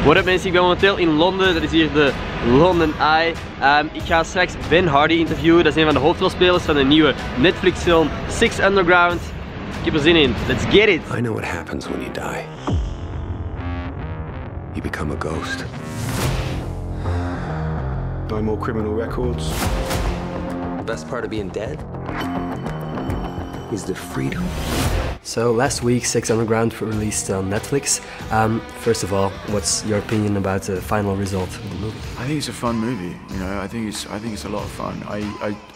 What up mensen, ik ben momenteel in Londen, dat is hier de London Eye. Ik ga straks Ben Hardy interviewen, dat is een van de hoofdrolspelers van de nieuwe Netflix film Six Underground. Ik heb er zin in, let's get it! I know what happens when you die. You become a ghost. No more criminal records. The best part of being dead is the freedom. So last week, Six Underground released on Netflix. First of all, what's your opinion about the final result of the movie? I think it's a fun movie. You know, I think it's a lot of fun.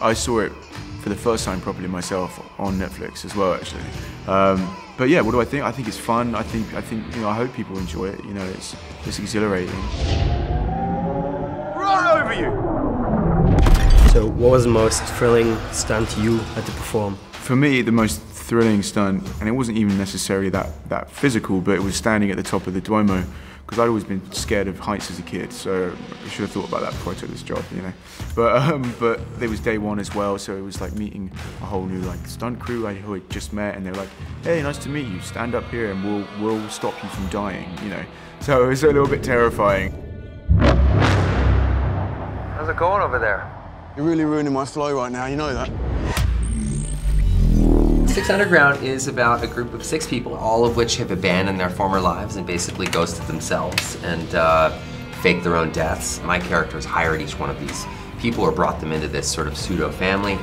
I saw it for the first time properly myself on Netflix as well, actually. But yeah, what do I think? I think it's fun. I think you know, I hope people enjoy it. You know, it's exhilarating. Right over you. So, what was the most thrilling stunt you had to perform? For me, the most thrilling stunt, and it wasn't even necessarily that physical, but it was standing at the top of the Duomo, because I'd always been scared of heights as a kid, so I should have thought about that before I took this job, you know. But it was day one as well, so it was like meeting a whole new like stunt crew who I just met, and they were like, "Hey, nice to meet you. Stand up here, and we'll stop you from dying," you know. So it was a little bit terrifying. How's it going over there? You're really ruining my flow right now, you know that. Six Underground is about a group of 6 people, all of which have abandoned their former lives and basically ghosted themselves and faked their own deaths. My characters hired each one of these people or brought them into this sort of pseudo-family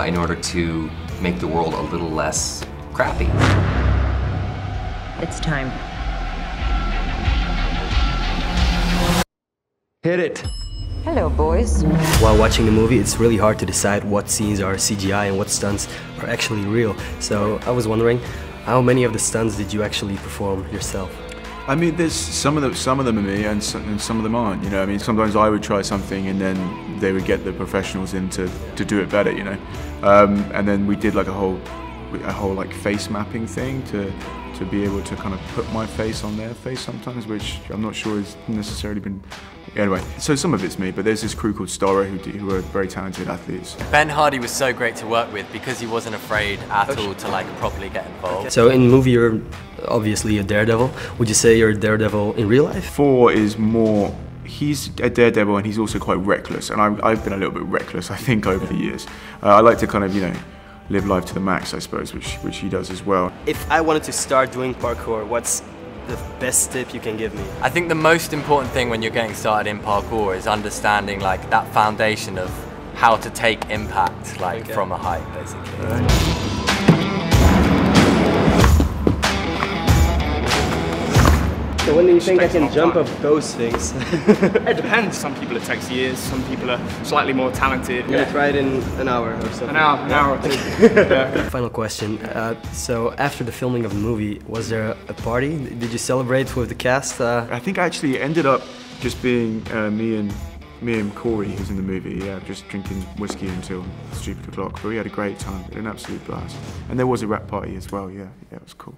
in order to make the world a little less crappy. It's time. Hit it! Hello, boys. While watching the movie, it's really hard to decide what scenes are CGI and what stunts are actually real. So I was wondering, how many of the stunts did you actually perform yourself? I mean, there's some of them are me, and some of them aren't. You know, I mean, sometimes I would try something, and then they would get the professionals in to do it better. You know, and then we did like a whole like face mapping thing to be able to kind of put my face on their face sometimes, which I'm not sure has necessarily been. Anyway, so some of it's me, but there's this crew called Stara who are very talented athletes. Ben Hardy was so great to work with because he wasn't afraid at all to like properly get involved. So in the movie you're obviously a daredevil. Would you say you're a daredevil in real life? Four is more, he's a daredevil and he's also quite reckless, and I've been a little bit reckless, I think, over the years. I like to kind of, you know, live life to the max, I suppose, which he does as well. If I wanted to start doing parkour, what's the best tip you can give me? I think the most important thing when you're getting started in parkour is understanding like that foundation of how to take impact like from a height, basically. So when do you think I can jump up those things? It depends. Some people it takes years, some people are slightly more talented. I'm gonna try it in an hour or something. An hour or 2. Yeah. Final question. So after the filming of the movie, was there a party? Did you celebrate with the cast? I think actually it ended up just being me and Corey, who's in the movie, just drinking whiskey until stupid o'clock. But we had a great time, an absolute blast. And there was a rap party as well, yeah, it was cool.